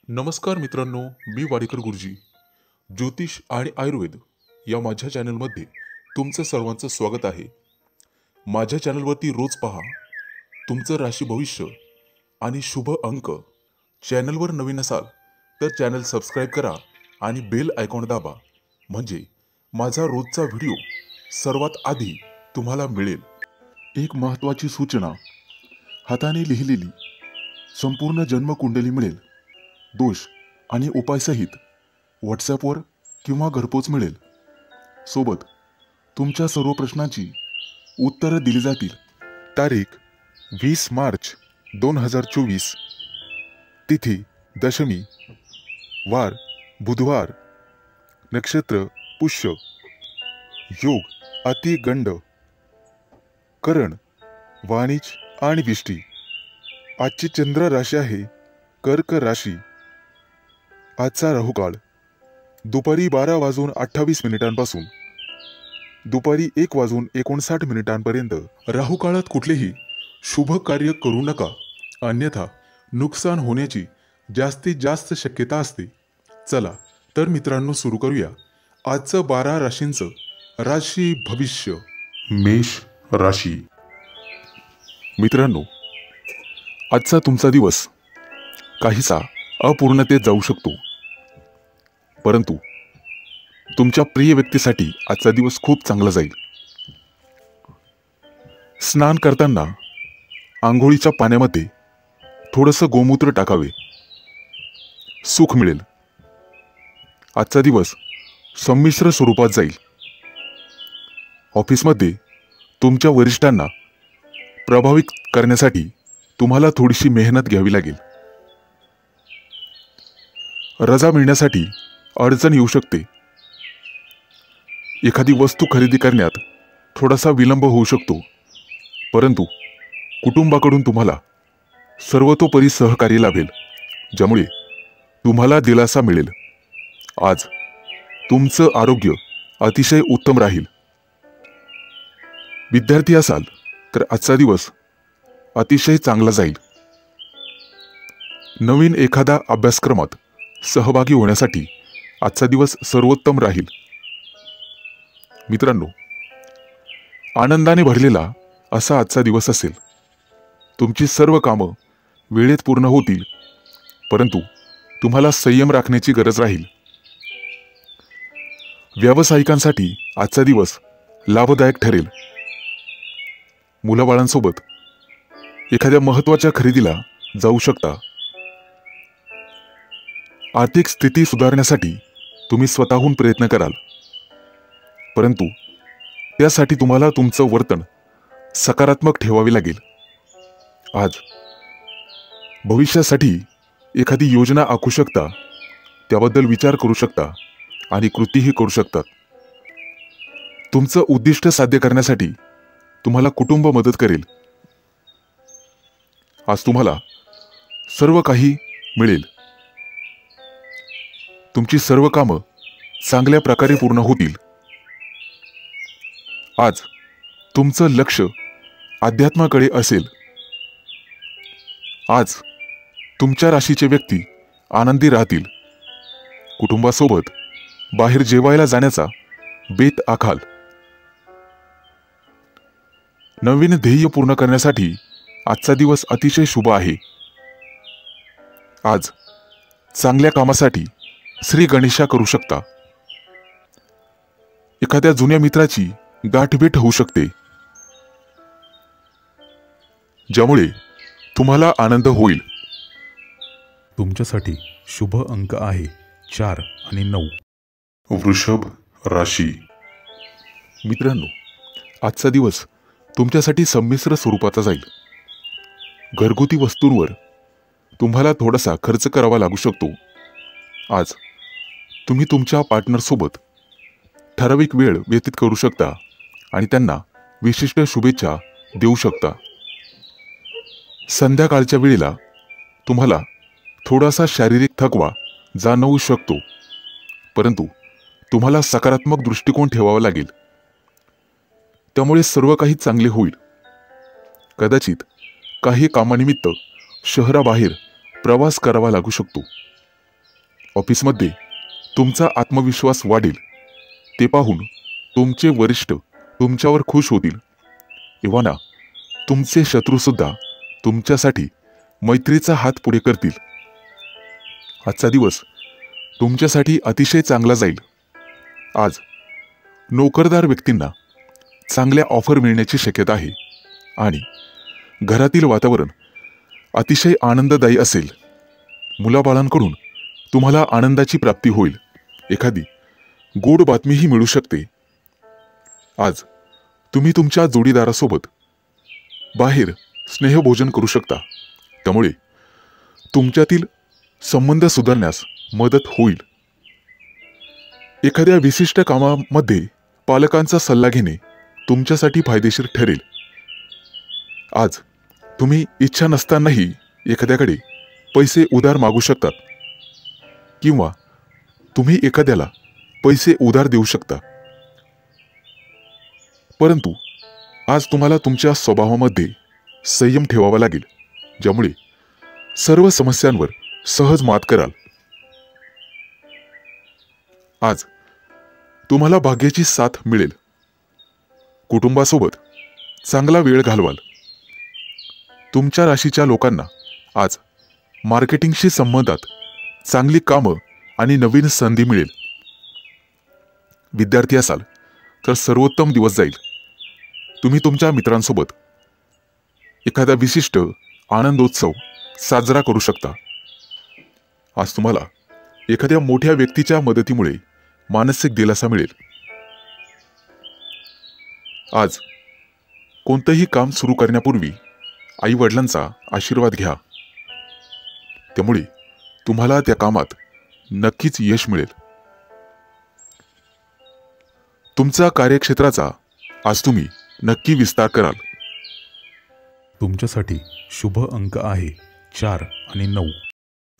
नमस्कार मित्रांनो, मी वाडेकर गुरुजी. ज्योतिष आणि आयुर्वेद या माझ्या चॅनलमध्ये तुमचं सर्वांचं स्वागत आहे. माझ्या चॅनलवरती रोज पहा तुमचं राशी भविष्य आणि शुभ अंक. चॅनलवर नवीन असाल तर चॅनल सबस्क्राईब करा आणि बेल आयकॉन दाबा, म्हणजे माझा रोजचा व्हिडिओ सर्वात आधी तुम्हाला मिळेल. एक महत्त्वाची सूचना: हाताने लिहिलेली संपूर्ण जन्मकुंडली मिळेल. दोष आणि उपायसहित व्हॉट्सॲपवर किंवा घरपोच मिळेल. सोबत तुमच्या सर्व प्रश्नांची उत्तरं दिली जातील. तारीख 20 मार्च 2024. तिथी दशमी, वार बुधवार, नक्षत्र पुष्य, योग अतिगंड, करण वाणिज आणि विष्टी. आजची चंद्र राशी आहे कर्क राशी. आजचा राहुकाळ दुपारी 12:28 दुपारी 1:59 राहुकाळात कुठलेही शुभ कार्य करू नका, अन्यथा नुकसान होण्याची जास्तीत जास्त शक्यता असते. चला तर मित्रांनो, सुरू करूया आजचं 12 राशींचं राशी भविष्य. मेष राशी. मित्रांनो, आजचा तुमचा दिवस काहीसा अपूर्णतेत जाऊ शकतो, परंतु तुमच्या प्रिय व्यक्तीसाठी आजचा दिवस खूप चांगला जाईल. स्नान करताना आंघोळीच्या पाण्यामध्ये थोडंसं गोमूत्र टाकावे, सुख मिळेल. आजचा दिवस संमिश्र स्वरूपात जाईल. ऑफिसमध्ये तुमच्या वरिष्ठांना प्रभावित करण्यासाठी तुम्हाला थोडीशी मेहनत घ्यावी लागेल. रजा मिळण्यासाठी अडचण येऊ शकते. एखादी वस्तू खरेदी करण्यात थोडासा विलंब होऊ शकतो, परंतु कुटुंबाकडून तुम्हाला सर्वतोपरी सहकार्य लाभेल, ज्यामुळे तुम्हाला दिलासा मिळेल. आज तुमचं आरोग्य अतिशय उत्तम राहील. विद्यार्थी असाल तर आजचा दिवस अतिशय चांगला जाईल. नवीन एखादा अभ्यासक्रमात सहभागी होण्यासाठी आजचा दिवस सर्वोत्तम राहील. मित्रांनो, आनंदाने भरलेला असा आजचा दिवस असेल. तुमची सर्व कामं वेळेत पूर्ण होतील, परंतु तुम्हाला संयम राखण्याची गरज राहील. व्यावसायिकांसाठी आजचा दिवस लाभदायक ठरेल. मुलाबाळांसोबत एखाद्या महत्त्वाच्या खरेदीला जाऊ शकता. आर्थिक स्थिती सुधारण्यासाठी तुम्ही स्वतःहून प्रयत्न कराल, परंतु त्यासाठी तुम्हाला तुमचं वर्तन सकारात्मक ठेवावे लागेल. आज भविष्यासाठी एखादी योजना आखू शकता, त्याबद्दल विचार करू शकता आणि कृतीही करू शकतात. तुमचं उद्दिष्ट साध्य करण्यासाठी तुम्हाला कुटुंब मदत करेल. आज तुम्हाला सर्व काही मिळेल. तुमची सर्व कामं चांगल्या प्रकारे पूर्ण होतील. आज तुमचं लक्ष अध्यात्माकडे असेल. आज तुमच्या राशीचे व्यक्ती आनंदी राहतील. कुटुंबासोबत बाहेर जेवायला जाण्याचा बेत आखाल. नवीन ध्येय पूर्ण करण्यासाठी आजचा दिवस अतिशय शुभ आहे. आज चांगल्या कामासाठी श्री गणेशा करू शकता. एखाद्या जुन्या मित्राची गाठभेट होऊ शकते, ज्यामुळे तुम्हाला आनंद होईल. तुमच्यासाठी शुभ अंक आहे 4 आणि 9. वृषभ राशी. मित्रांनो, आजचा दिवस तुमच्यासाठी संमिश्र स्वरूपाचा जाईल. घरगुती वस्तूंवर तुम्हाला थोडासा खर्च करावा लागू शकतो. आज तुम्ही तुमच्या पार्टनरसोबत ठराविक वेळ व्यतीत करू शकता आणि त्यांना विशिष्ट शुभेच्छा देऊ शकता. संध्याकाळच्या वेळेला तुम्हाला थोडासा शारीरिक थकवा जाणवू शकतो, परंतु तुम्हाला सकारात्मक दृष्टिकोन ठेवावा लागेल. त्यामुळे सर्व काही चांगले होईल. कदाचित काही कामानिमित्त शहराबाहेर प्रवास करावा लागू शकतो. ऑफिसमध्ये तुमचा आत्मविश्वास वाढेल. ते पाहून तुमचे वरिष्ठ तुमच्यावर खुश होतील. इव्हाना तुमचे शत्रूसुद्धा तुमच्यासाठी मैत्रीचा हात पुढे करतील. आजचा दिवस तुमच्यासाठी अतिशय चांगला जाईल. आज नोकरदार व्यक्तींना चांगल्या ऑफर मिळण्याची शक्यता आहे आणि घरातील वातावरण अतिशय आनंददायी असेल. मुलाबाळांकडून तुम्हाला आनंदाची प्राप्ती होईल. एखादी गोड बातमीही मिळू शकते. आज तुम्ही तुमच्या जोडीदारासोबत बाहेर स्नेहभोजन करू शकता. त्यामुळे तुमच्यातील संबंध सुधारण्यास मदत होईल. एखाद्या विशिष्ट कामामध्ये पालकांचा सल्ला घेणे तुमच्यासाठी फायदेशीर ठरेल. आज तुम्ही इच्छा नसतानाही एखाद्याकडे पैसे उधार मागू शकतात किंवा तुम्ही एखाद्याला पैसे उधार देऊ शकता. परंतु आज तुम्हाला तुमच्या स्वभावामध्ये संयम ठेवावा लागेल, ज्यामुळे सर्व समस्यांवर सहज मात कराल. आज तुम्हाला भाग्याची साथ मिळेल. कुटुंबासोबत चांगला वेळ घालवाल. तुमच्या राशीच्या लोकांना आज मार्केटिंगशी संबंधात चांगली कामं आणि नवीन संधी मिळेल. विद्यार्थी असाल तर सर्वोत्तम दिवस जाईल. तुम्ही तुमच्या मित्रांसोबत एखादा विशिष्ट आनंदोत्सव साजरा करू शकता. आज तुम्हाला एखाद्या मोठ्या व्यक्तीच्या मदतीमुळे मानसिक दिलासा मिळेल. आज कोणतंही काम सुरू करण्यापूर्वी आई वडिलांचा आशीर्वाद घ्या. त्यामुळे तुम्हाला त्या कामात नक्कीच यश मिळेल. तुमचा कार्यक्षेत्राचा आज तुम्ही नक्की विस्तार कराल. तुमच्यासाठी शुभ अंक आहे 4 आणि 9.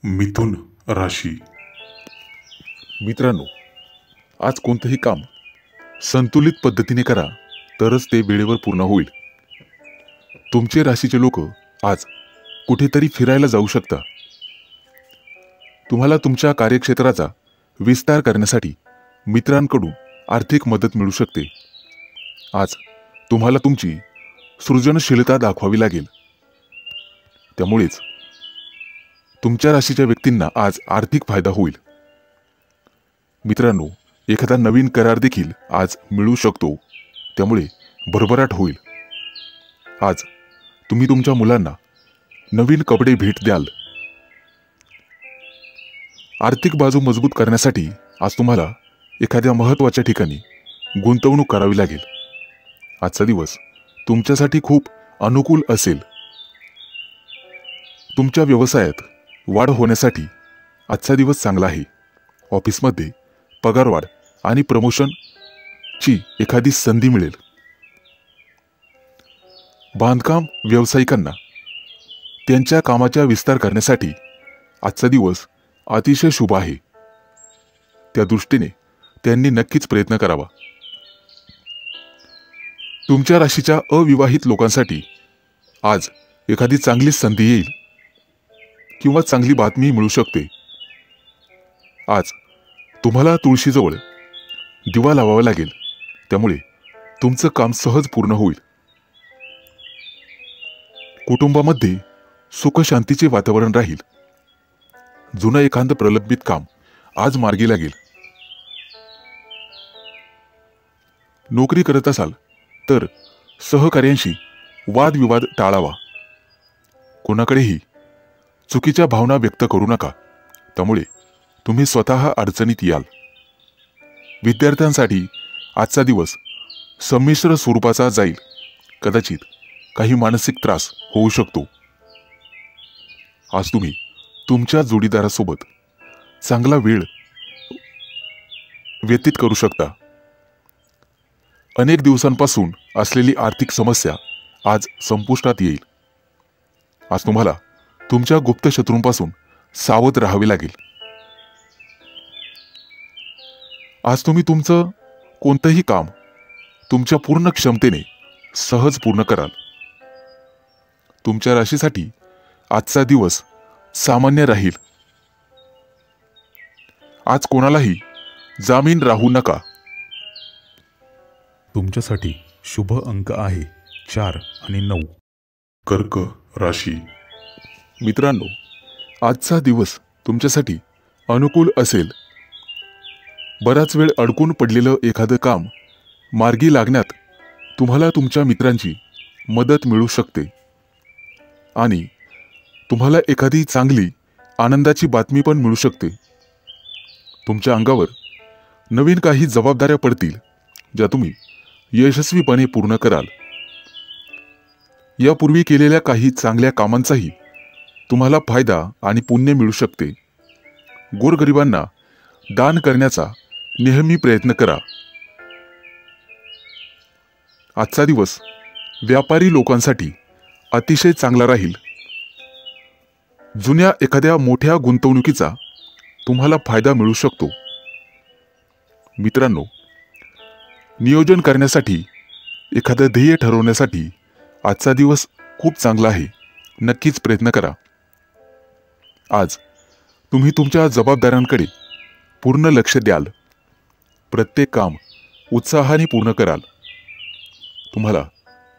मिथुन राशी. मित्रांनो, आज कोणतंही काम संतुलित पद्धतीने करा, तरच ते वेळेवर पूर्ण होईल. तुमचे राशीचे लोक आज कुठेतरी फिरायला जाऊ शकता. तुम्हाला तुमच्या कार्यक्षेत्राचा विस्तार करण्यासाठी मित्रांकडून आर्थिक मदत मिळू शकते. आज तुम्हाला तुमची सृजनशीलता दाखवावी लागेल. त्यामुळेच तुमच्या राशीच्या व्यक्तींना आज आर्थिक फायदा होईल. मित्रांनो, एखादा नवीन करार देखील आज मिळू शकतो. त्यामुळे भरभराट होईल. आज तुम्ही तुमच्या मुलांना नवीन कपडे भेट द्याल. आर्थिक बाजू मजबूत करण्यासाठी आज तुम्हाला एखाद्या महत्त्वाच्या ठिकाणी गुंतवणूक करावी लागेल. आजचा दिवस तुमच्यासाठी खूप अनुकूल असेल. तुमच्या व्यवसायात वाढ होण्यासाठी आजचा दिवस चांगला आहे. ऑफिसमध्ये पगारवाढ आणि प्रमोशनची एखादी संधी मिळेल. बांधकाम व्यावसायिकांना त्यांच्या कामाचा विस्तार करण्यासाठी आजचा दिवस अतिशय शुभ आहे. त्या दृष्टीने त्यांनी नक्कीच प्रयत्न करावा. तुमच्या राशीच्या अविवाहित लोकांसाठी आज एखादी चांगली संधी येईल किंवा चांगली बातमी मिळू शकते. आज तुम्हाला तुळशीजवळ दिवा लावावा लागेल. त्यामुळे तुमचं काम सहज पूर्ण होईल. कुटुंबामध्ये सुखशांतीचे वातावरण राहील. जुनं एखादं प्रलंबित काम आज मार्गी लागेल. नोकरी करत असाल तर सहकार्यांशी वादविवाद टाळावा. कोणाकडेही चुकीच्या भावना व्यक्त करू नका. त्यामुळे तुम्ही स्वतः अडचणीत याल. विद्यार्थ्यांसाठी आजचा दिवस संमिश्र स्वरूपाचा जाईल. कदाचित काही मानसिक त्रास होऊ शकतो. आज तुम्ही तुमच्या जोडीदारासोबत चांगला वेळ व्यतीत करू शकता. अनेक दिवसांपासून असलेली आर्थिक समस्या आज संपुष्टात येईल. आज तुम्हाला तुमच्या गुप्त शत्रूंपासून सावध राहावे लागेल. आज तुम्ही तुमचं कोणतंही काम तुमच्या पूर्ण क्षमतेने सहज पूर्ण कराल. तुमच्या राशीसाठी आजचा दिवस सामान्य राहील. आज कोणालाही जामीन राहू नका. तुमच्यासाठी शुभ अंक आहे 4 आणि 9. कर्क राशी. मित्रांनो, आजचा दिवस तुमच्यासाठी अनुकूल असेल. बराच वेळ अडकून पडलेलं एखादं काम मार्गी लागण्यात तुम्हाला तुमच्या मित्रांची मदत मिळू शकते आणि तुम्हाला एखादी चांगली आनंदाची बातमी पण मिळू शकते. तुमच्या अंगावर नवीन काही जबाबदाऱ्या पडतील ज्या तुम्ही यशस्वीपणे पूर्ण कराल. यापूर्वी केलेल्या काही चांगल्या कामांचाही तुम्हाला फायदा आणि पुण्य मिळू शकते. गोरगरिबांना दान करण्याचा नेहमी प्रयत्न करा. आजचा दिवस व्यापारी लोकांसाठी अतिशय चांगला राहील. जुन्या एखाद्या मोठ्या गुंतवणुकीचा तुम्हाला फायदा मिळू शकतो. मित्रांनो, नियोजन करण्यासाठी, एखादं ध्येय ठरवण्यासाठी आजचा दिवस खूप चांगला आहे. नक्कीच प्रयत्न करा. आज तुम्ही तुमच्या जबाबदाऱ्यांकडे पूर्ण लक्ष द्याल. प्रत्येक काम उत्साहाने पूर्ण कराल. तुम्हाला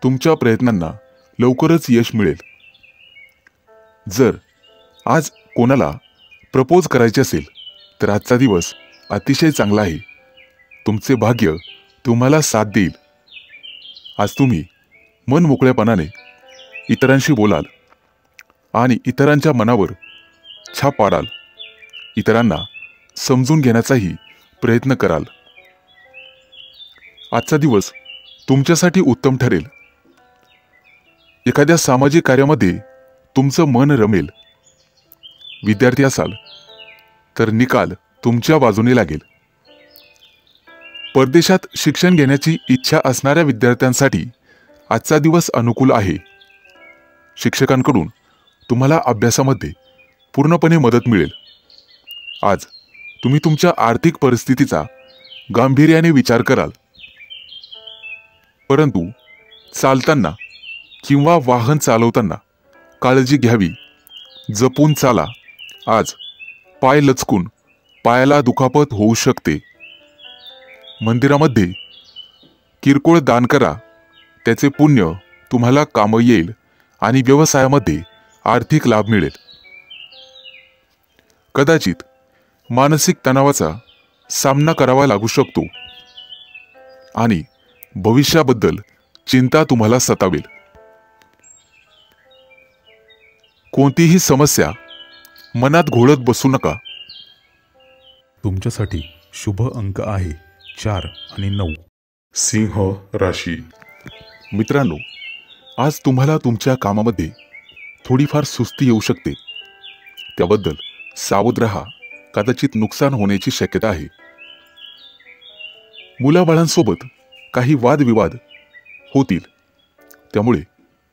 तुमच्या प्रयत्नांना लवकरच यश मिळेल. जर आज कोणाला प्रपोज करायचे असेल तर आजचा दिवस अतिशय चांगला आहे. तुमचे भाग्य तुम्हाला साथ देईल. आज तुम्ही मन मोकळेपणाने इतरांशी बोलाल आणि इतरांच्या मनावर छाप पाडाल. इतरांना समजून घेण्याचाही प्रयत्न कराल. आजचा दिवस तुमच्यासाठी उत्तम ठरेल. एखाद्या सामाजिक कार्यामध्ये तुमचं मन रमेल. विद्यार्थी असाल तर निकाल तुमच्या बाजूने लागेल. परदेशात शिक्षण घेण्याची इच्छा असणाऱ्या विद्यार्थ्यांसाठी आजचा दिवस अनुकूल आहे. शिक्षकांकडून तुम्हाला अभ्यासामध्ये पूर्णपणे मदत मिळेल. आज तुम्ही तुमच्या आर्थिक परिस्थितीचा गांभीर्याने विचार कराल. परंतु चालताना किंवा वाहन चालवताना काळजी घ्यावी. जपून चाला. आज पाय लचकून पायाला दुखापत होऊ शकते. मंदिरामध्ये किरकोळ दान करा. त्याचे पुण्य तुम्हाला कामं येईल आणि व्यवसायामध्ये आर्थिक लाभ मिळेल. कदाचित मानसिक तणावाचा सामना करावा लागू शकतो आणि भविष्याबद्दल चिंता तुम्हाला सतावेल. कोणतीही समस्या मनात घोळत बसू नका. तुमच्यासाठी शुभ अंक आहे 4 आणि 9. सिंह राशी. मित्रांनो, आज तुम्हाला तुमच्या कामामध्ये थोडीफार सुस्ती येऊ शकते. त्याबद्दल सावध राहा. कदाचित नुकसान होण्याची शक्यता आहे. मुलाबाळांसोबत काही वादविवाद होतील. त्यामुळे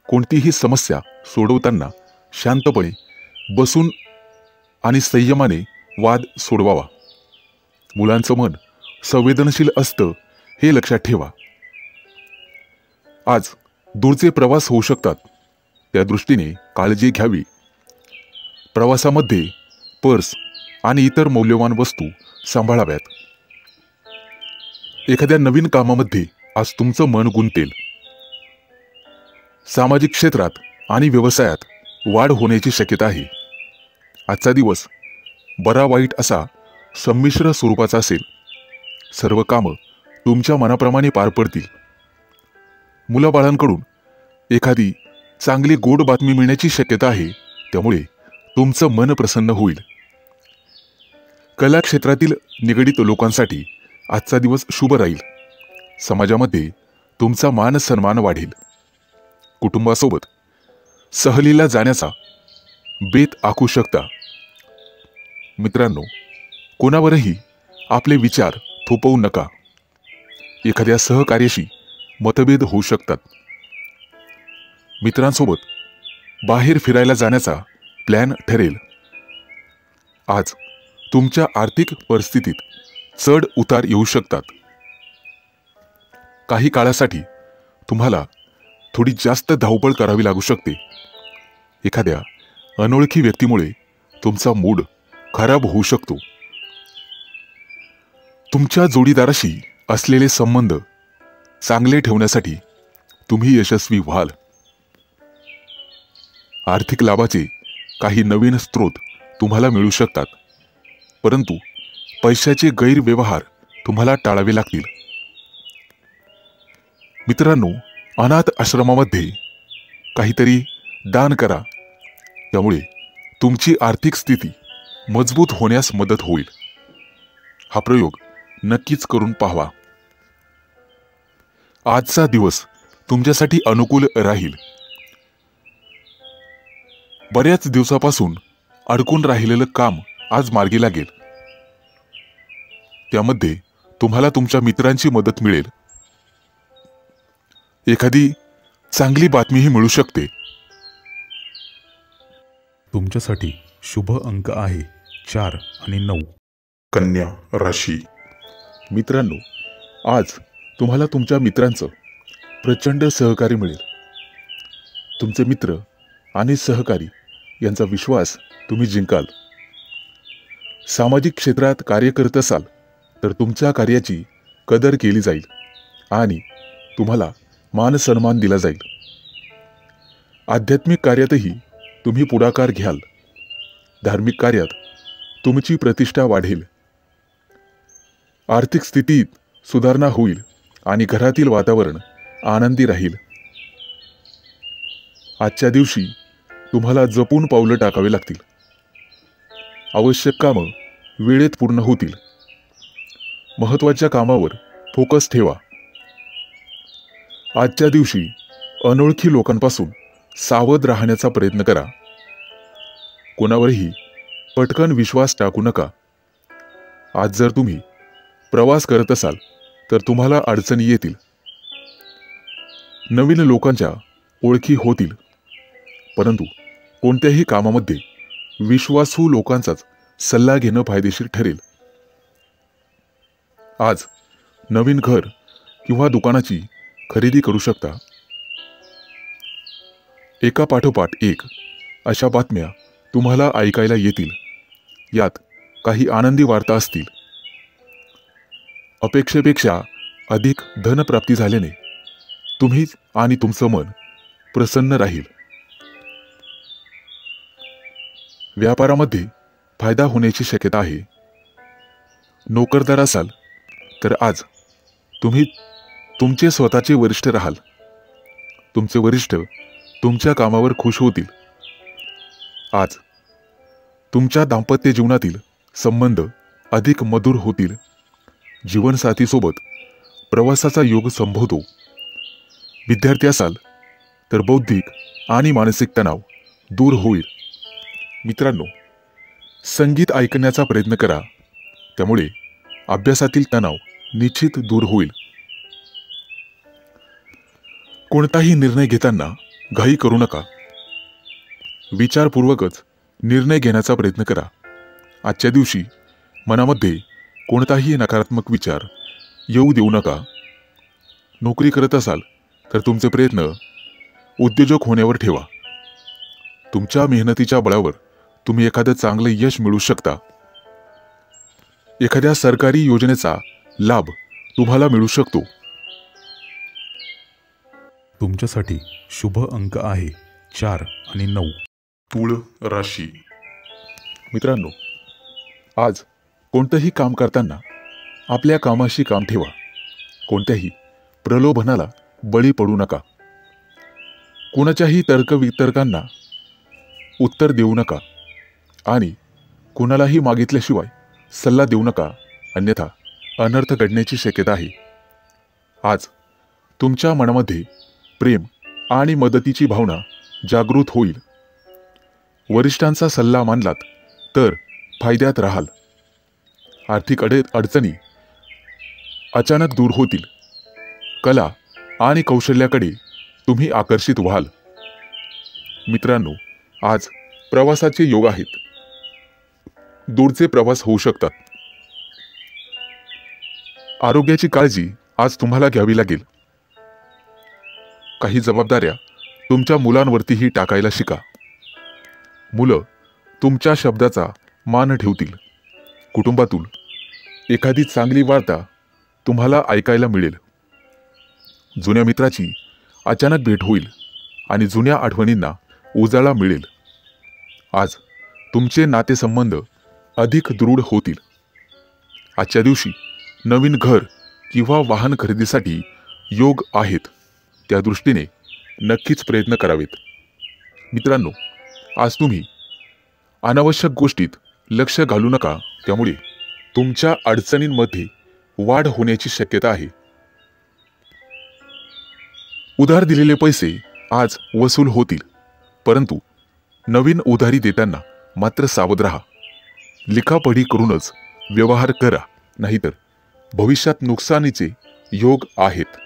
कोणतीही समस्या सोडवताना शांतपणे बसून आणि संयमाने वाद सोडवावा. मुलांचं मन संवेदनशील असतं हे लक्षात ठेवा. आज दूरचे प्रवास होऊ शकतात. त्या दृष्टीने काळजी घ्यावी. प्रवासामध्ये पर्स आणि इतर मौल्यवान वस्तू सांभाळाव्यात. एखाद्या नवीन कामामध्ये आज तुमचं मन गुंतेल. सामाजिक क्षेत्रात आणि व्यवसायात वाढ होण्याची शक्यता आहे. आजचा दिवस बरा वाईट असा संमिश्र स्वरूपाचा असेल. सर्व कामं तुमच्या मनाप्रमाणे पार पडतील. मुलाबाळांकडून एखादी चांगली गोड बातमी मिळण्याची शक्यता आहे. त्यामुळे तुमचं मन प्रसन्न होईल. कला क्षेत्रातील निगडित लोकांसाठी आजचा दिवस शुभ राहील. समाजामध्ये तुमचा मान सन्मान वाढेल. कुटुंबासोबत सहलीला जाण्याचा बेत आखू शकता. मित्रांनो, कोणावरही आपले विचार थोपवू नका. एखाद्या सहकार्याशी मतभेद होऊ शकतात. मित्रांसोबत बाहेर फिरायला जाण्याचा प्लॅन ठरेल. आज तुमच्या आर्थिक परिस्थितीत चढ उतार येऊ शकतात. काही काळासाठी तुम्हाला थोडी जास्त धावपळ करावी लागू शकते. एखाद्या अनोळखी व्यक्तीमुळे तुमचा मूड खराब होऊ शकतो. तुमच्या जोडीदाराशी असलेले संबंध चांगले ठेवण्यासाठी तुम्ही यशस्वी व्हाल. आर्थिक लाभाचे काही नवीन स्रोत तुम्हाला मिळू शकतात, परंतु पैशाचे गैरव्यवहार तुम्हाला टाळावे लागतील. मित्रांनो, अनाथ आश्रमामध्ये काहीतरी दान करा, त्यामुळे तुमची आर्थिक स्थिती मजबूत होण्यास मदत होईल. हा प्रयोग नक्कीच करून पाहावा. आजचा दिवस तुमच्यासाठी अनुकूल राहील. बऱ्याच दिवसापासून अडकून राहिलेलं काम आज मार्गी लागेल. त्यामध्ये तुम्हाला तुमच्या मित्रांची मदत मिळेल. एखादी चांगली बातमीही मिळू शकते. तुमच्यासाठी शुभ अंक आहे 4 आणि 9. कन्या राशी. मित्रांनो, आज तुम्हाला तुमच्या मित्रांचं प्रचंड सहकार्य मिळेल. तुमचे मित्र आणि सहकारी यांचा विश्वास तुम्ही जिंकाल. सामाजिक क्षेत्रात कार्य करत असाल तर तुमच्या कार्याची कदर केली जाईल आणि तुम्हाला मान सन्मान दिला जाईल. आध्यात्मिक कार्यातही तुम्ही पुढाकार घ्याल. धार्मिक कार्यात तुमची प्रतिष्ठा वाढेल. आर्थिक स्थितीत सुधारणा होईल आणि घरातील वातावरण आनंदी राहील. आजच्या दिवशी तुम्हाला जपून पावलं टाकावे लागतील. आवश्यक कामं वेळेत पूर्ण होतील. महत्त्वाच्या कामावर फोकस ठेवा. आजच्या दिवशी अनोळखी लोकांपासून सावध राहण्याचा प्रयत्न करा. कोणावरही पटकन विश्वास टाकू नका. आज जर तुम्ही प्रवास करत असाल तर तुम्हाला अडचणी येतील. नवीन लोकांच्या ओळखी होतील, परंतु कोणत्याही कामामध्ये विश्वासू लोकांचाच सल्ला घेणं फायदेशीर ठरेल. आज नवीन घर किंवा दुकानाची खरेदी करू शकता. एका पाठोपाठ एक अशा बातम्या तुम्हाला ऐकायला येतील. यात काही आनंदी वार्ता असतील. अपेक्षेपेक्षा अधिक धनप्राप्ती झाल्याने तुम्ही आणि तुमचं मन प्रसन्न राहील. व्यापारामध्ये फायदा होण्याची शक्यता आहे. नोकरदार असाल तर आज तुम्ही तुमचे स्वतःचे वरिष्ठ राहाल. तुमचे वरिष्ठ तुमच्या कामावर खुश होतील. आज तुमच्या दाम्पत्य जीवनातील संबंध अधिक मधुर होतील. जीवनसाथीसोबत प्रवासाचा योग संभवतो. विद्यार्थी असाल तर बौद्धिक आणि मानसिक तणाव दूर होईल. मित्रांनो, संगीत ऐकण्याचा प्रयत्न करा, त्यामुळे अभ्यासातील तणाव निश्चित दूर होईल. कोणताही निर्णय घेताना घाई करू नका. विचारपूर्वकच निर्णय घेण्याचा प्रयत्न करा. आजच्या दिवशी मनामध्ये कोणताही नकारात्मक विचार येऊ देऊ नका. नोकरी करत असाल तर तुमचे प्रयत्न उद्योजक होण्यावर ठेवा. तुमच्या मेहनतीच्या बळावर तुम्ही एखादं चांगलं यश मिळवू शकता. एखाद्या सरकारी योजनेचा लाभ तुम्हाला मिळू शकतो. तुमच्यासाठी शुभ अंक आहे 4 आणि 9. तुळ राशी. मित्रांनो, आज कोणतंही काम करताना आपल्या कामाशी काम ठेवा. कोणत्याही प्रलोभनाला बळी पडू नका. कोणाच्याही तर्कवितर्कांना उत्तर देऊ नका आणि कोणालाही मागितल्याशिवाय सल्ला देऊ नका, अन्यथा अनर्थ घडण्याची शक्यता आहे. आज तुमच्या मनामध्ये प्रेम आणि मदतीची भावना जागृत होईल. वरिष्ठांचा सल्ला मानलात तर फायद्यात राहाल. आर्थिक अडचणी अचानक दूर होतील. कला आणि कौशल्याकडे तुम्ही आकर्षित व्हाल. मित्रांनो, आज प्रवासाचे योग आहेत. दूरचे प्रवास होऊ शकतात. आरोग्याची काळजी आज तुम्हाला घ्यावी लागेल. काही जबाबदाऱ्या तुमच्या मुलांवरतीही टाकायला शिका. मुलं तुमच्या शब्दाचा मान ठेवतील. कुटुंबातून एखादी चांगली वार्ता तुम्हाला ऐकायला मिळेल. जुन्या मित्राची अचानक भेट होईल आणि जुन्या आठवणींना उजाळा मिळेल. आज तुमचे नातेसंबंध अधिक दृढ होतील. आजच्या दिवशी नवीन घर किंवा वाहन खरेदीसाठी योग आहेत. त्या दृष्टीने नक्कीच प्रयत्न करावेत. मित्रांनो, आज तुम्ही अनावश्यक गोष्टीत लक्ष घालू नका. त्यामुळे तुमच्या अडचणींमध्ये वाढ होण्याची शक्यता आहे. उधार दिलेले पैसे आज वसूल होतील, परंतु नवीन उधारी देताना मात्र सावध राहा. लिखापढी करूनच व्यवहार करा, नाहीतर भविष्यात नुकसानीचे योग आहेत.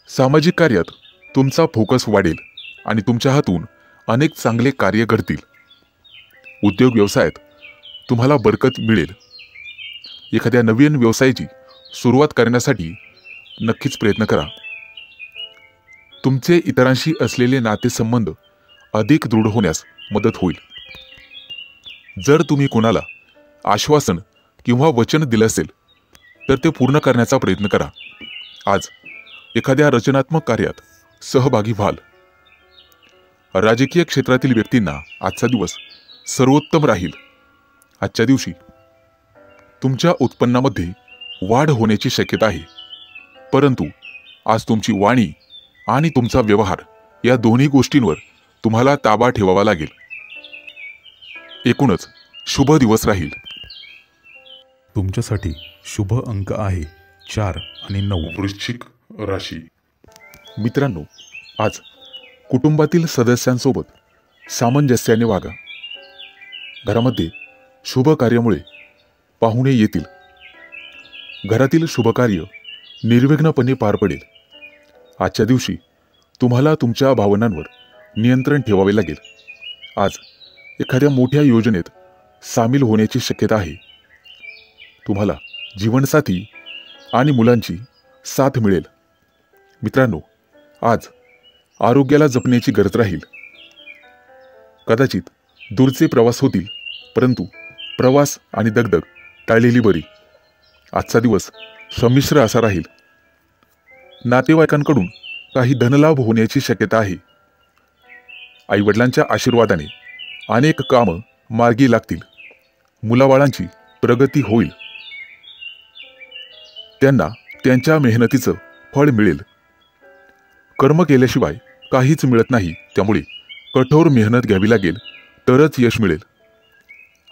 सामाजिक कार्यात तुमचा फोकस वाढेल आणि तुमच्या हातून अनेक चांगले कार्य घडतील. उद्योग व्यवसायात तुम्हाला बरकत मिळेल. एखाद्या नवीन व्यवसायाची सुरुवात करण्यासाठी नक्कीच प्रयत्न करा. तुमचे इतरांशी असलेले नातेसंबंध अधिक दृढ होण्यास मदत होईल. जर तुम्ही कोणाला आश्वासन किंवा वचन दिलं असेल तर ते पूर्ण करण्याचा प्रयत्न करा. आज एखाद्या रचनात्मक कार्यात सहभागी व्हाल. राजकीय क्षेत्रातील व्यक्तींना आजचा दिवस सर्वोत्तम राहील. आजच्या दिवशी तुमच्या उत्पन्नामध्ये वाढ होण्याची शक्यता आहे, परंतु आज तुमची वाणी आणि तुमचा व्यवहार या दोन्ही गोष्टींवर तुम्हाला ताबा ठेवावा लागेल. एकूणच शुभ दिवस राहील. तुमच्यासाठी शुभ अंक आहे 4 आणि 9. वृश्चिक राशी. मित्रांनो, आज कुटुंबातील सदस्यांसोबत सामंजस्याने वागा. घरामध्ये शुभ कार्यामुळे पाहुणे येतील. घरातील शुभकार्य निर्विघ्नपणे पार पडेल. आजच्या दिवशी तुम्हाला तुमच्या भावनांवर नियंत्रण ठेवावे लागेल. आज एखाद्या मोठ्या योजनेत सामील होण्याची शक्यता आहे. तुम्हाला जीवनसाथी आणि मुलांची साथ मिळेल. मित्रांनो, आज आरोग्याला जपण्याची गरज राहील. कदाचित दूरचे प्रवास होतील, परंतु प्रवास आणि दगदग टाळलेली बरी. आजचा दिवस संमिश्र असा राहील. नातेवाईकांकडून काही धनलाभ होण्याची शक्यता आहे. आईवडिलांच्या आशीर्वादाने अनेक कामं मार्गी लागतील. मुलाबाळांची प्रगती होईल. त्यांना त्यांच्या मेहनतीचं फळ मिळेल. कर्म केल्याशिवाय काहीच मिळत नाही, त्यामुळे कठोर मेहनत घ्यावी लागेल तरच यश मिळेल.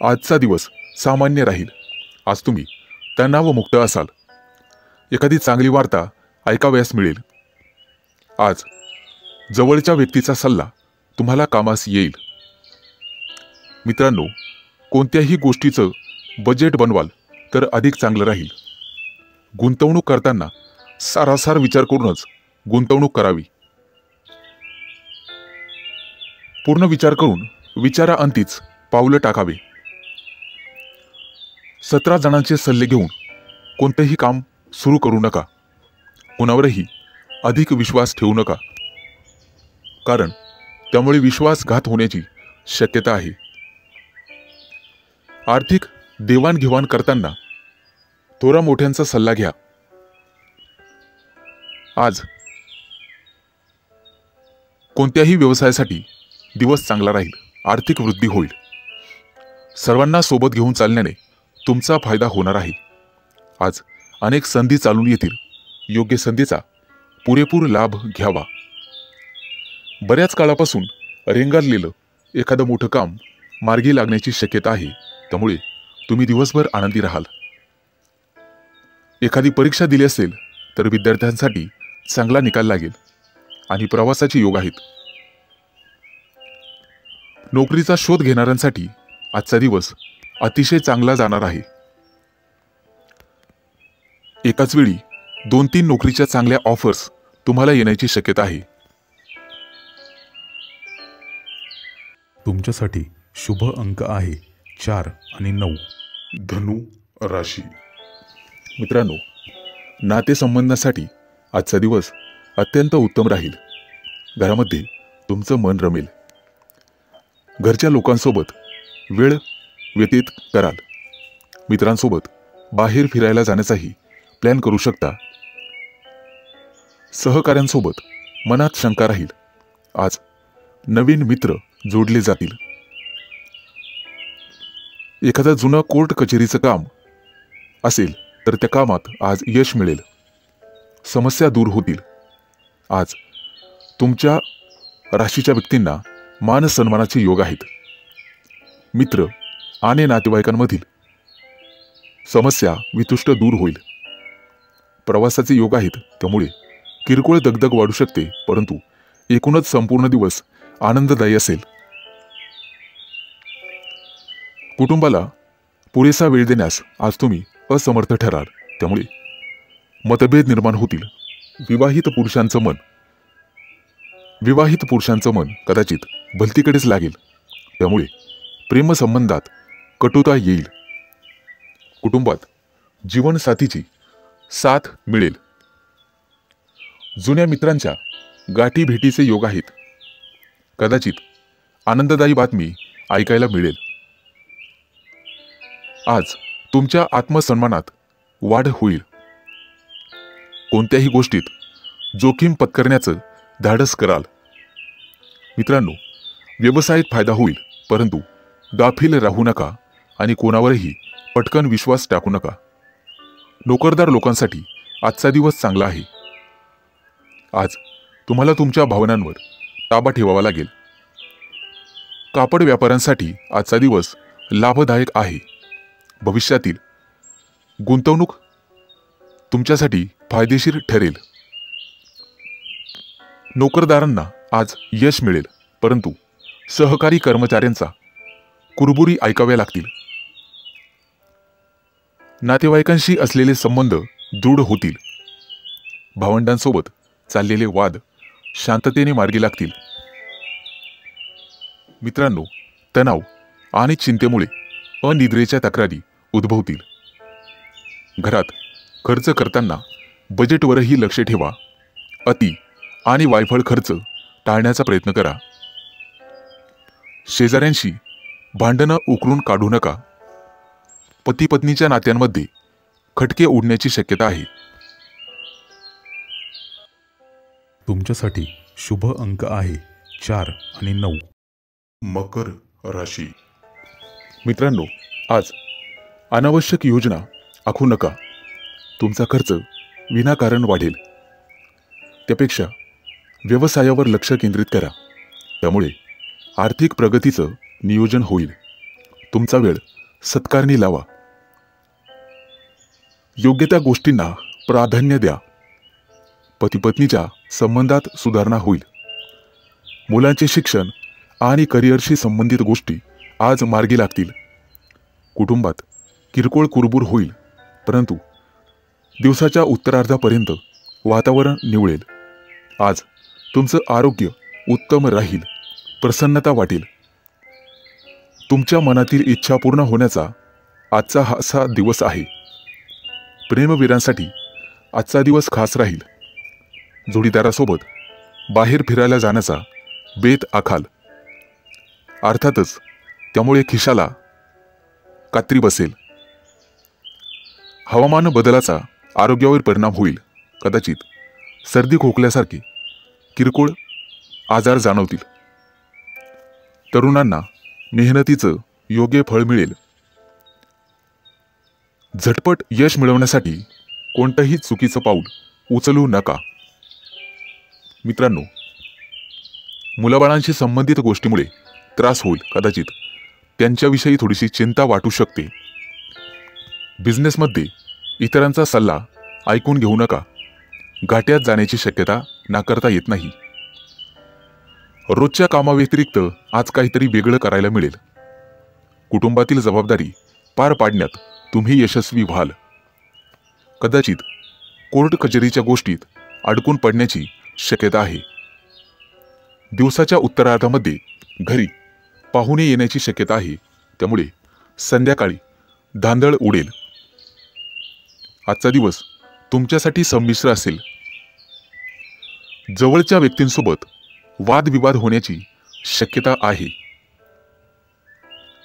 आजचा दिवस सामान्य राहील. आज तुम्ही तणावमुक्त असाल. एखादी चांगली वार्ता ऐकावयास मिळेल. आज जवळच्या व्यक्तीचा सल्ला तुम्हाला कामास येईल. मित्रांनो, कोणत्याही गोष्टीचं बजेट बनवाल तर अधिक चांगलं राहील. गुंतवणूक करताना सारासार विचार करूनच गुंतवणूक करावी. पूर्ण विचार करून विचाराअंतीच पावलं टाकावे. 17 जणांचे सल्ले घेऊन कोणतेही काम सुरू करू नका. कुणावरही अधिक विश्वास ठेवू नका, कारण त्यामुळे विश्वासघात होण्याची शक्यता आहे. आर्थिक देवाणघेवाण करताना थोरा मोठ्यांचा सल्ला घ्या. आज कोणत्याही व्यवसायासाठी दिवस चांगला राहील. आर्थिक वृद्धी होईल. सर्वांना सोबत घेऊन चालण्याने तुमचा फायदा होणार आहे. आज अनेक संधी चालून येतील. योग्य संधीचा पुरेपूर लाभ घ्यावा. बऱ्याच काळापासून रेंगाळलेलं एखादं मोठं काम मार्गी लागण्याची शक्यता आहे, त्यामुळे तुम्ही दिवसभर आनंदी राहाल. एखादी परीक्षा दिली असेल तर विद्यार्थ्यांसाठी चांगला निकाल लागेल आणि प्रवासाचे योग आहेत. नोकरीचा शोध घेणाऱ्यांसाठी आजचा दिवस अतिशय चांगला जाणार आहे. एकाच वेळी 2-3 नोकरीच्या चांगल्या ऑफर्स तुम्हाला येण्याची शक्यता आहे. तुमच्यासाठी शुभ अंक आहे 4 आणि 9. धनु राशी. मित्रांनो, नातेसंबंधासाठी आजचा दिवस अत्यंत उत्तम राहील. घरामध्ये तुमचं मन रमेल. घरच्या लोकांसोबत वेळ व्यतीत कराल. मित्रांसोबत बाहेर फिरायला जाण्याचाही प्लॅन करू शकता. सहकाऱ्यांसोबत मनात शंका राहील. आज नवीन मित्र जोडले जातील. एखादं जुनं कोर्ट कचेरीचं काम असेल तर त्या कामात आज यश मिळेल. समस्या दूर होतील. आज तुमच्या राशीच्या व्यक्तींना मान सन्मानाचे योग आहेत. मित्र आणि नातेवाईकांमधील समस्या वितुष्ट दूर होईल. प्रवासाचे योग आहेत, त्यामुळे किरकोळ दगदग वाढू शकते, परंतु एकूणच संपूर्ण दिवस आनंददायी असेल. कुटुंबाला पुरेसा वेळ देण्यास आज तुम्ही असमर्थ ठराल, त्यामुळे मतभेद निर्माण होतील. विवाहित पुरुषांचं मन कदाचित भलतीकडेच लागेल, त्यामुळे प्रेमसंबंधात कटुता येईल. कुटुंबात जीवनसाथीची साथ मिळेल. जुन्या मित्रांच्या गाठी भेटीचे योग आहेत. कदाचित आनंददायी बातमी ऐकायला मिळेल. आज तुमच्या आत्मसन्मानात वाढ होईल. कोणत्याही गोष्टीत जोखीम पत्करण्याचं धाडस कराल. मित्रांनो, व्यवसायात फायदा होईल, परंतु गाफील राहू नका आणि कोणावरही पटकन विश्वास टाकू नका. नोकरदार लोकांसाठी आजचा दिवस चांगला आहे. आज तुम्हाला तुमच्या भावनांवर ताबा ठेवावा लागेल. कापड व्यापाऱ्यांसाठी आजचा दिवस लाभदायक आहे. भविष्यातील गुंतवणूक तुमच्यासाठी फायदेशीर ठरेल. नोकरदारांना आज यश मिळेल, परंतु सहकारी कर्मचाऱ्यांचा कुरबुरी ऐकाव्या लागतील. नातेवाईकांशी असलेले संबंध दृढ होतील. भावंडांसोबत चाललेले वाद शांततेने मार्गी लागतील. मित्रांनो, तणाव आणि चिंतेमुळे अनिद्रेच्या तक्रारी उद्भवतील. घरात खर्च करताना बजेटवरही लक्ष ठेवा. अति आणि वायफळ खर्च टाळण्याचा प्रयत्न करा. शेजाऱ्यांशी भांडणं उकरून काढू नका. पती पत्नीच्या नात्यांमध्ये खटके उडण्याची शक्यता आहे. तुमच्यासाठी शुभ अंक आहे 4 आणि 9. मकर राशी. मित्रांनो, आज अनावश्यक योजना आखू नका. तुमचा खर्च विनाकारण वाढेल. त्यापेक्षा व्यवसायावर लक्ष केंद्रित करा. त्यामुळे आर्थिक प्रगतीचं नियोजन होईल. तुमचा वेळ सत्कारणी लावा. योग्य त्या गोष्टींना प्राधान्य द्या. पती-पत्नीच्या संबंधात सुधारणा होईल. मुलांचे शिक्षण आणि करिअरशी संबंधित गोष्टी आज मार्गी लागतील. कुटुंबात किरकोळ कुरबूर होईल, परंतु दिवसाच्या उत्तरार्धापर्यंत वातावरण निवळेल. आज तुमचं आरोग्य उत्तम राहील. प्रसन्नता वाटेल. तुमच्या मनातील इच्छा पूर्ण होण्याचा आजचा असा दिवस आहे. प्रेमवीरांसाठी आजचा दिवस खास राहील. जोडीदारासोबत बाहेर फिरायला जाण्याचा बेत आखाल. अर्थातच त्यामुळे खिशाला कात्री बसेल. हवामान बदलाचा आरोग्यावर परिणाम होईल. कदाचित सर्दी खोकल्यासारखे किरकोळ आजार जाणवतील. तरुणांना मेहनतीचं योग्य फळ मिळेल. झटपट यश मिळवण्यासाठी कोणतंही चुकीचं पाऊल उचलू नका. मित्रांनो, मुलाबाळांशी संबंधित गोष्टीमुळे त्रास होईल. कदाचित त्यांच्याविषयी थोडीशी चिंता वाटू शकते. बिझनेसमध्ये इतरांचा सल्ला ऐकून घेऊ नका. घाट्यात जाण्याची शक्यता नाकारता येत नाही. रोजच्या कामाव्यतिरिक्त आज काहीतरी वेगळं करायला मिळेल. कुटुंबातील जबाबदारी पार पाडण्यात तुम्ही यशस्वी व्हाल. कदाचित कोर्ट कचेरीच्या गोष्टीत अडकून पडण्याची शक्यता आहे. दिवसाच्या उत्तरार्धामध्ये घरी पाहुणे येण्याची शक्यता आहे. त्यामुळे संध्याकाळी धांदळ उडेल. आजचा दिवस तुमच्यासाठी संमिश्र असेल. जवळच्या व्यक्तींसोबत वादविवाद होण्याची शक्यता आहे.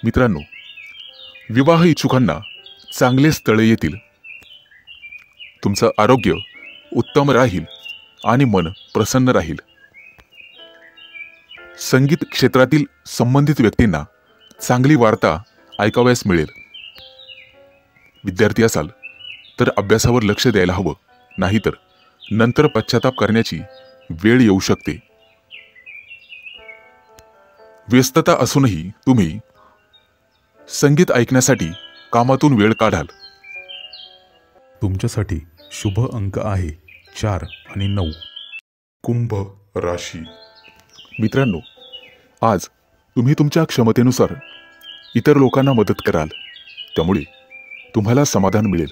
मित्रांनो, विवाह इच्छुकांना चांगले स्थळे येतील, तुमचं आरोग्य उत्तम राहील आणि मन प्रसन्न राहील. संगीत क्षेत्रातील संबंधित व्यक्तींना चांगली वार्ता ऐकावयास मिळेल. विद्यार्थी असाल तर अभ्यासावर लक्ष द्यायला हवं, नाहीतर नंतर पश्चाताप करण्याची वेळ येऊ शकते. व्यस्तता असूनही तुम्ही संगीत ऐकण्यासाठी कामातून वेळ काढाल. तुमच्यासाठी शुभ अंक आहे 4 आणि 9. कुंभ राशी. मित्रांनो, आज तुम्ही तुमच्या क्षमतेनुसार इतर लोकांना मदत कराल, त्यामुळे तुम्हाला समाधान मिळेल.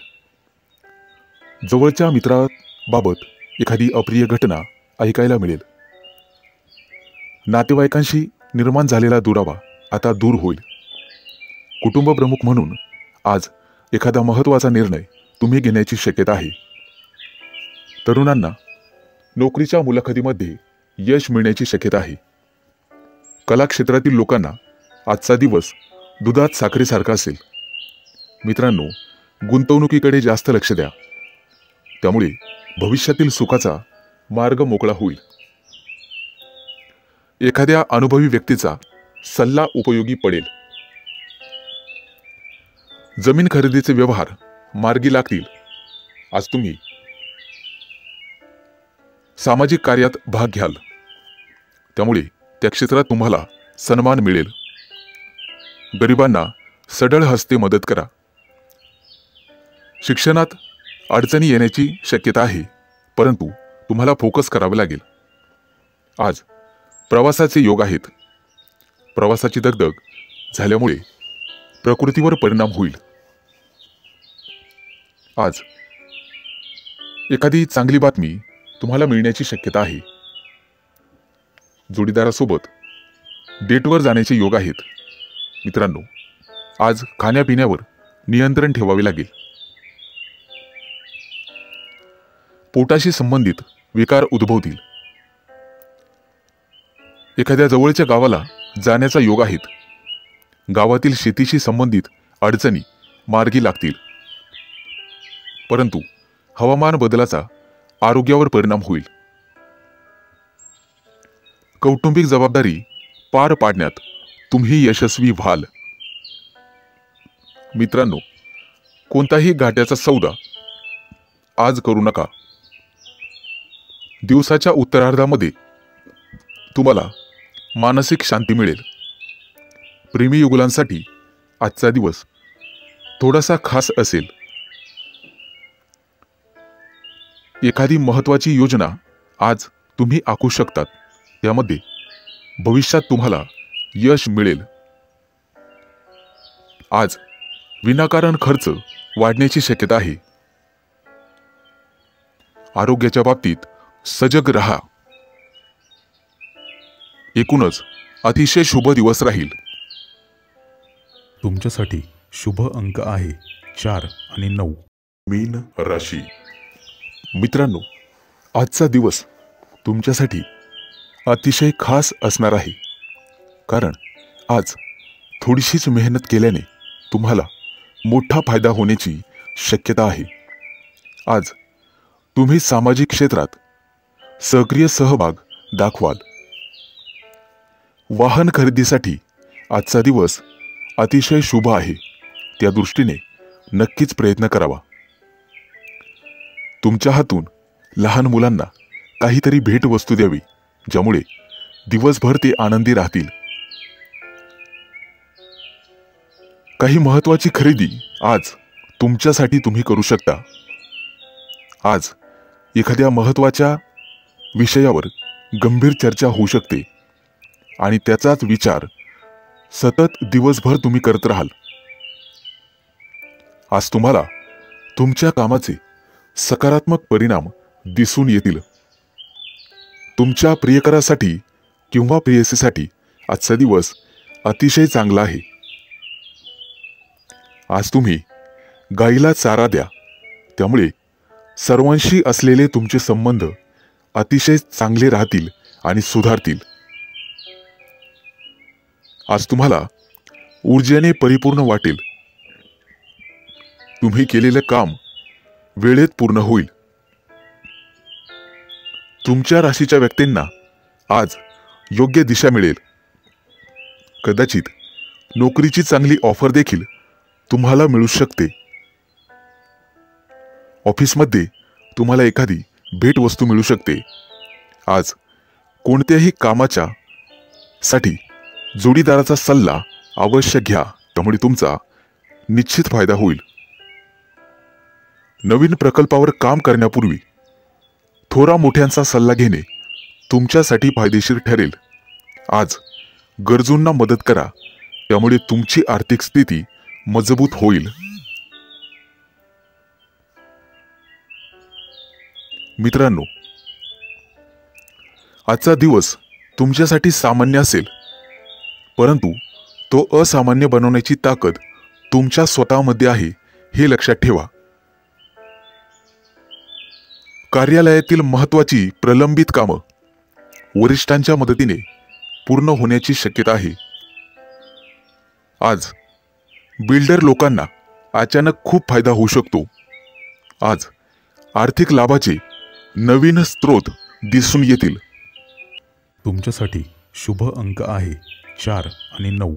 जवळच्या मित्राबाबत एखादी अप्रिय घटना ऐकायला मिळेल. नातेवाईकांशी निर्माण झालेला दुरावा आता दूर होईल. कुटुंब प्रमुख म्हणून आज एखादा महत्त्वाचा निर्णय तुम्ही घेण्याची शक्यता आहे. तरुणांना नोकरीच्या मुलाखतीमध्ये यश मिळण्याची शक्यता आहे. कला क्षेत्रातील लोकांना आजचा दिवस दुधात साखरेसारखा असेल. मित्रांनो, गुंतवणुकीकडे जास्त लक्ष द्या, त्यामुळे भविष्यातील सुखाचा मार्ग मोकळा होईल. एखाद्या अनुभवी व्यक्तीचा सल्ला उपयोगी पडेल. जमीन खरेदीचे व्यवहार मार्गी लागतील. आज तुम्ही सामाजिक कार्यात भाग घ्याल, त्यामुळे त्या क्षेत्रात तुम्हाला सन्मान मिळेल. गरिबांना सढळ हस्ते मदत करा. शिक्षणात अडचणी येण्याची शक्यता आहे, परंतु तुम्हाला फोकस करावे लागेल. आज प्रवासाचे योग आहेत. प्रवासाची दगदग झाल्यामुळे प्रकृतीवर परिणाम होईल. आज एखादी चांगली बातमी तुम्हाला मिळण्याची शक्यता आहे. जोडीदारासोबत डेटवर जाण्याचे योग आहेत. मित्रांनो, आज खाण्यापिण्यावर नियंत्रण ठेवावे लागेल. पोटाशी संबंधित विकार उद्भवतील. एखाद्या जवळच्या गावाला जाण्याचा योग आहेत. गावातील शेतीशी संबंधित अडचणी मार्गी लागतील, परंतु हवामान बदलाचा आरोग्यावर परिणाम होईल. कौटुंबिक जबाबदारी पार पाडण्यात तुम्ही यशस्वी व्हाल. मित्रांनो, कोणताही घाट्याचा सौदा आज करू नका. दिवसाच्या उत्तरार्धामध्ये तुम्हाला मानसिक शांती मिळेल. प्रेमी युगुलांसाठी आजचा दिवस थोडासा खास असेल. एखादी महत्त्वाची योजना आज तुम्ही आखू शकतात, त्यामध्ये भविष्यात तुम्हाला यश मिळेल. आज विनाकारण खर्च वाढण्याची शक्यता आहे. आरोग्याच्या बाबतीत सजग राहा. एकूणच अतिशय शुभ दिवस राहील. तुमच्यासाठी शुभ अंक आहे 4 आणि 9. मीन राशी. मित्रांनो, आजचा दिवस तुमच्यासाठी अतिशय खास असणार आहे, कारण आज थोडीशीच मेहनत केल्याने तुम्हाला मोठा फायदा होण्याची शक्यता आहे. आज तुम्ही सामाजिक क्षेत्रात सक्रिय सहभाग दाखवाल. वाहन खरेदीसाठी आजचा दिवस अतिशय शुभ आहे. त्या दृष्टीने नक्कीच प्रयत्न करावा. तुमच्या हातून लहान मुलांना काहीतरी भेटवस्तू द्यावी, ज्यामुळे दिवसभर ते आनंदी राहतील. काही महत्त्वाची खरेदी आज तुमच्यासाठी तुम्ही करू शकता. आज एखाद्या महत्त्वाच्या विषयावर गंभीर चर्चा होऊ शकते आणि त्याचाच विचार सतत दिवसभर तुम्ही करत राहाल. आज तुम्हाला तुमच्या कामाचे सकारात्मक परिणाम दिसून येतील. तुमच्या प्रियकरासाठी किंवा प्रेयसीसाठी आजचा दिवस अतिशय चांगला आहे. आज तुम्ही गाईला चारा द्या, त्यामुळे सर्वांशी असलेले तुमचे संबंध अतिशय चांगले राहतील आणि सुधारतील. आज तुम्हाला ऊर्जेने परिपूर्ण वाटेल. तुम्ही केलेले काम वेळेत पूर्ण होईल. तुमच्या राशीच्या व्यक्तींना आज योग्य दिशा मिळेल. कदाचित नोकरीची चांगली ऑफर देखील तुम्हाला मिळू शकते. ऑफिसमध्ये तुम्हाला एखादी भेटवस्तू मिळू शकते. आज कोणत्याही कामाच्या साठी जोडीदाराचा सल्ला अवश्य घ्या, त्यामुळे तुमचा निश्चित फायदा होईल. नवीन प्रकल्पावर काम करण्यापूर्वी थोरा मोठ्यांचा सल्ला घेणे तुमच्यासाठी फायदेशीर ठरेल. आज गरजूंना मदत करा, त्यामुळे तुमची आर्थिक स्थिती मजबूत होईल. मित्रांनो, आजचा दिवस तुमच्यासाठी सामान्य असेल, परंतु तो असामान्य बनवण्याची ताकद तुमच्या स्वतःमध्ये आहे, हे लक्षात ठेवा. कार्यालयातील महत्त्वाची प्रलंबित कामं वरिष्ठांच्या मदतीने पूर्ण होण्याची शक्यता आहे. आज बिल्डर लोकांना अचानक खूप फायदा होऊ शकतो. आज आर्थिक लाभाचे नवीन स्रोत दिसून येतील. तुमच्यासाठी शुभ अंक आहे 4 आणि 9.